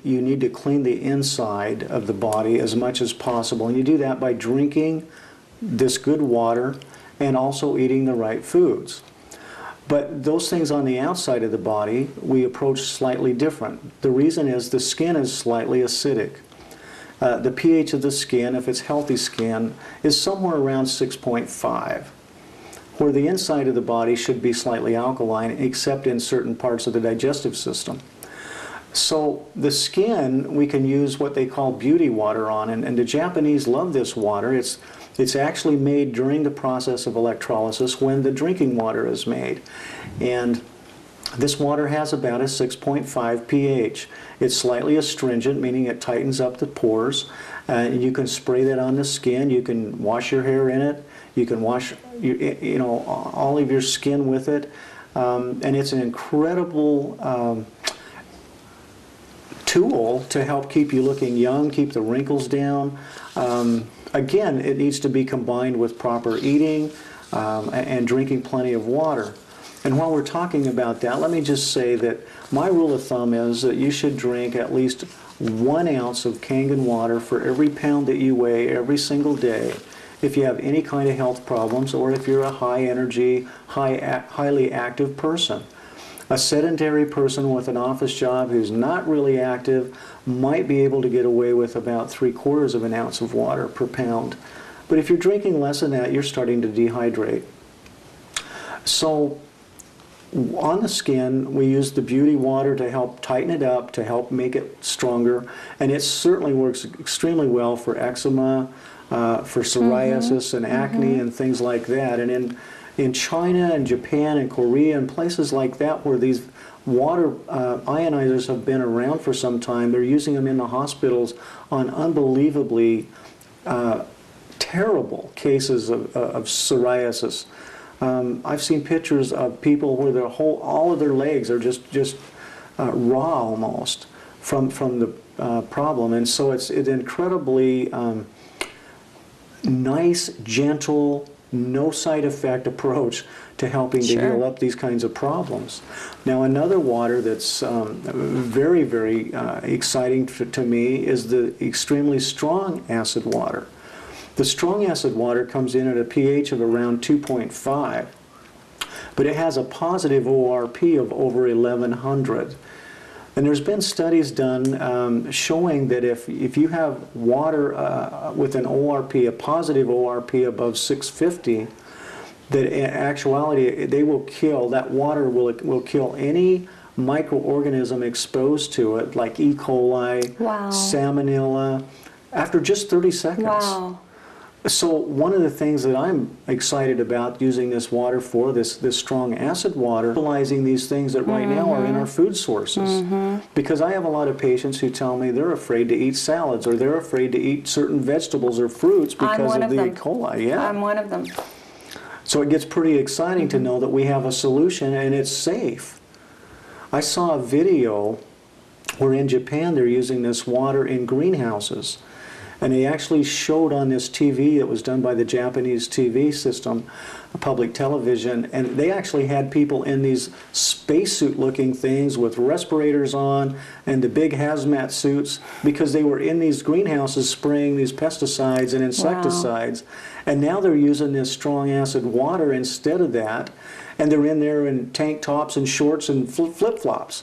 you need to clean the inside of the body as much as possible. And you do that by drinking this good water and also eating the right foods. But those things on the outside of the body, we approach slightly different. The reason is the skin is slightly acidic. The pH of the skin, if it's healthy skin, is somewhere around 6.5, where the inside of the body should be slightly alkaline, except in certain parts of the digestive system. So the skin, we can use what they call beauty water on, and the Japanese love this water. It's actually made during the process of electrolysis when the drinking water is made. And this water has about a 6.5 pH. It's slightly astringent, meaning it tightens up the pores. And you can spray that on the skin. You can wash your hair in it. You can wash all of your skin with it. And it's an incredible tool to help keep you looking young, keep the wrinkles down. Again, it needs to be combined with proper eating and drinking plenty of water. And while we're talking about that, let me just say that my rule of thumb is that you should drink at least 1 ounce of Kangen water for every pound that you weigh every single day if you have any kind of health problems or if you're a high energy, highly active person. A sedentary person with an office job who's not really active might be able to get away with about 3/4 of an ounce of water per pound. But if you're drinking less than that, you're starting to dehydrate. So on the skin, we use the beauty water to help tighten it up, to help make it stronger, and it certainly works extremely well for eczema, for psoriasis and acne and things like that. And in China and Japan and Korea and places like that where these water ionizers have been around for some time, they're using them in the hospitals on unbelievably terrible cases of psoriasis. I've seen pictures of people where all of their legs are just raw almost from the problem, and so it's an incredibly nice, gentle, no side effect approach to helping to heal up these kinds of problems. Now, another water that's very, very exciting to me is the extremely strong acid water. The strong acid water comes in at a pH of around 2.5, but it has a positive ORP of over 1100. And there's been studies done showing that if you have water with an ORP, a positive ORP above 650, that in actuality that water will kill any microorganism exposed to it, like E. coli, salmonella, after just 30 seconds. Wow. So one of the things that I'm excited about using this water for, this strong acid water, utilizing these things that right now are in our food sources. Because I have a lot of patients who tell me they're afraid to eat salads or they're afraid to eat certain vegetables or fruits because of the E. coli. Yeah. I'm one of them. So it gets pretty exciting to know that we have a solution and it's safe. I saw a video where in Japan they're using this water in greenhouses. And they actually showed on this TV that was done by the Japanese TV system, public television, and they actually had people in these spacesuit-looking things with respirators on and the big hazmat suits because they were in these greenhouses spraying these pesticides and insecticides. And now they're using this strong acid water instead of that, and they're in there in tank tops and shorts and flip-flops.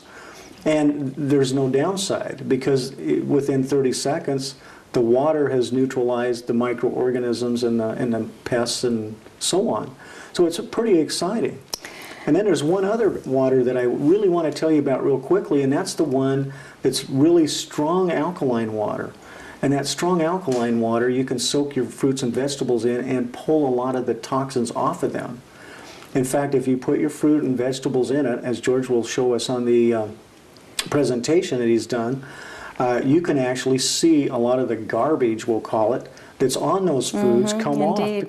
And there's no downside because within 30 seconds, the water has neutralized the microorganisms and the pests and so on. So it's pretty exciting. And then there's one other water that I really want to tell you about real quickly, and that's the one that's really strong alkaline water. And that strong alkaline water, you can soak your fruits and vegetables in and pull a lot of the toxins off of them. In fact, if you put your fruit and vegetables in it, as George will show us on the presentation that he's done, you can actually see a lot of the garbage, we'll call it, that's on those foods come off.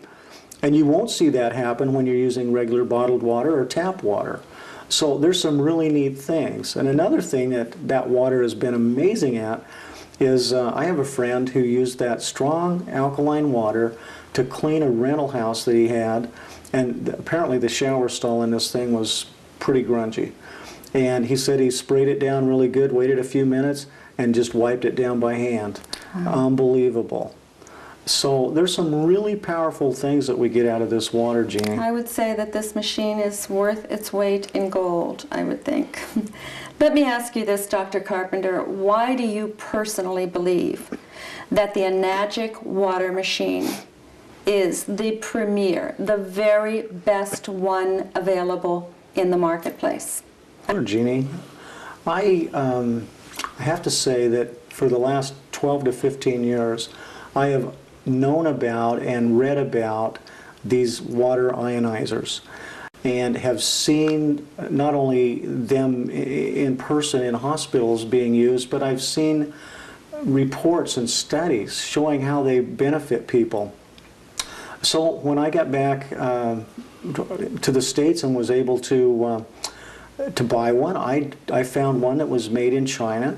And you won't see that happen when you're using regular bottled water or tap water. So there's some really neat things. And another thing that water has been amazing at is I have a friend who used that strong alkaline water to clean a rental house that he had, and apparently the shower stall in this thing was pretty grungy. And he said he sprayed it down really good, waited a few minutes, and just wiped it down by hand. Unbelievable. So there's some really powerful things that we get out of this water, Jeannie. I would say that this machine is worth its weight in gold, I would think. Let me ask you this, Dr. Carpenter. Why do you personally believe that the Enagic water machine is the premier, the very best one available in the marketplace? Jeannie, I have to say that for the last 12 to 15 years, I have known about and read about these water ionizers and have seen not only them in person in hospitals being used, but I've seen reports and studies showing how they benefit people. So when I got back to the States and was able to buy one, I found one that was made in China,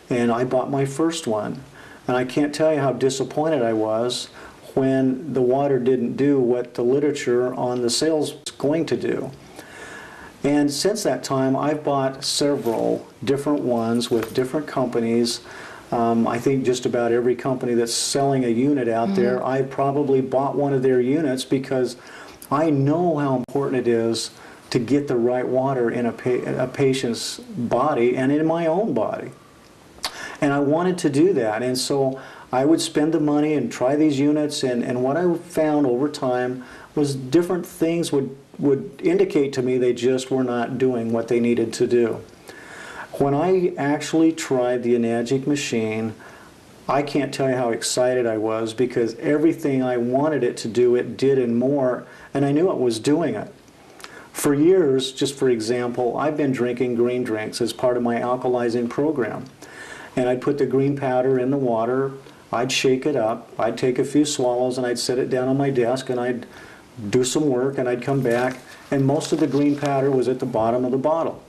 and I bought my first one. And I can't tell you how disappointed I was when the water didn't do what the literature on the sales was going to do. And since that time, I've bought several different ones with different companies. I think just about every company that's selling a unit out there, I've probably bought one of their units because I know how important it is to get the right water in a patient's body and in my own body. And I wanted to do that, and so I would spend the money and try these units, and what I found over time was different things would indicate to me they just were not doing what they needed to do. When I actually tried the Enagic machine, I can't tell you how excited I was because everything I wanted it to do, it did and more, and I knew it was doing it. For years, just for example, I've been drinking green drinks as part of my alkalizing program. And I'd put the green powder in the water, I'd shake it up, I'd take a few swallows and I'd set it down on my desk and I'd do some work and I'd come back and most of the green powder was at the bottom of the bottle.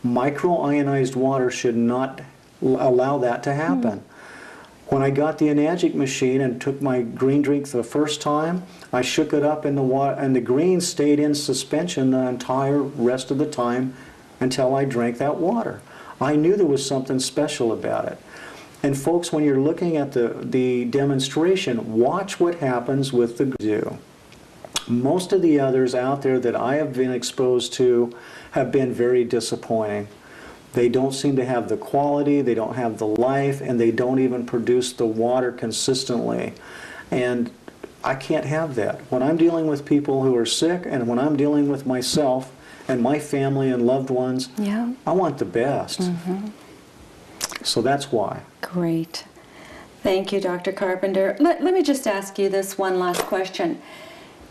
Micro-ionized water should not allow that to happen. When I got the Enagic machine and took my green drink the first time, I shook it up in the water and the green stayed in suspension the entire rest of the time until I drank that water. I knew there was something special about it. And folks, when you're looking at the demonstration, watch what happens with the do. Most of the others out there that I have been exposed to have been very disappointing. They don't seem to have the quality, they don't have the life, and they don't even produce the water consistently. And I can't have that. When I'm dealing with people who are sick and when I'm dealing with myself, and my family and loved ones, I want the best. So that's why. Great. Thank you, Dr. Carpenter. Let me just ask you this one last question.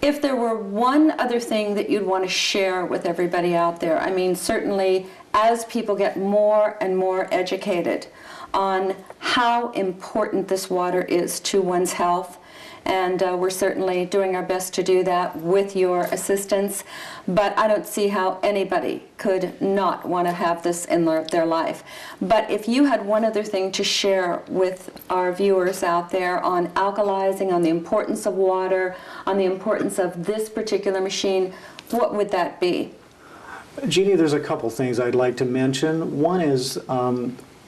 If there were one other thing that you'd want to share with everybody out there, I mean, certainly as people get more and more educated on how important this water is to one's health, and we're certainly doing our best to do that with your assistance, but I don't see how anybody could not want to have this in their life. But if you had one other thing to share with our viewers out there on alkalizing, on the importance of water, on the importance of this particular machine, what would that be? Jeannie, there's a couple things I'd like to mention. One is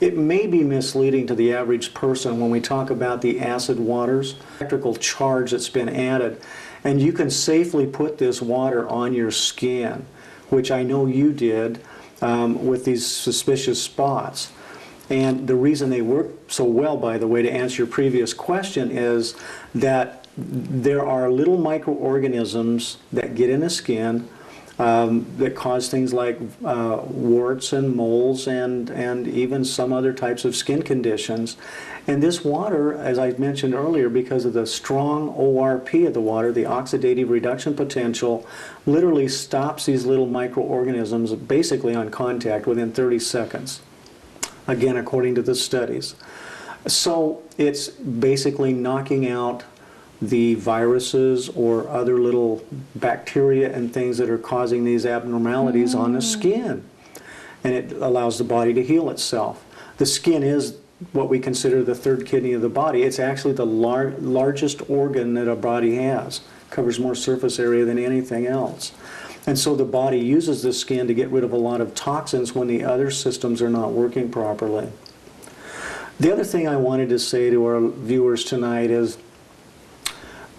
it may be misleading to the average person when we talk about the acid waters, electrical charge that's been added, and you can safely put this water on your skin, which I know you did with these suspicious spots. And the reason they work so well, by the way, to answer your previous question, is that there are little microorganisms that get in the skin that cause things like warts and moles and even some other types of skin conditions. And this water, as I mentioned earlier, because of the strong ORP of the water, the oxidative reduction potential, literally stops these little microorganisms basically on contact within 30 seconds. Again, according to the studies. So it's basically knocking out the viruses or other little bacteria and things that are causing these abnormalities on the skin. And it allows the body to heal itself. The skin is what we consider the third kidney of the body. It's actually the largest organ that a body has. Covers more surface area than anything else. And so the body uses the skin to get rid of a lot of toxins when the other systems are not working properly. The other thing I wanted to say to our viewers tonight is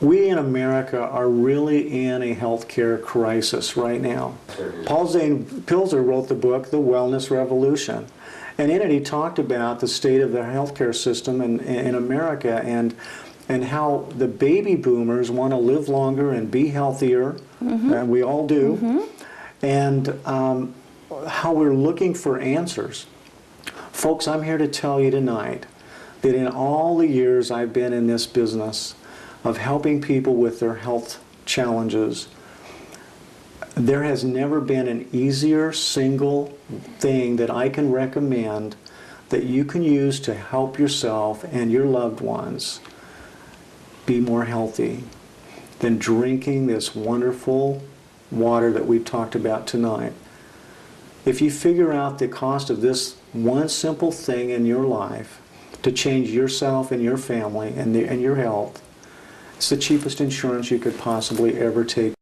we in America are really in a healthcare crisis right now. Paul Zane Pilzer wrote the book, The Wellness Revolution. And in it he talked about the state of the healthcare system in America and how the baby boomers want to live longer and be healthier, and we all do, and how we're looking for answers. Folks, I'm here to tell you tonight that in all the years I've been in this business of helping people with their health challenges, there has never been an easier single thing that I can recommend that you can use to help yourself and your loved ones be more healthy than drinking this wonderful water that we've talked about tonight. If you figure out the cost of this one simple thing in your life to change yourself and your family and your health, it's the cheapest insurance you could possibly ever take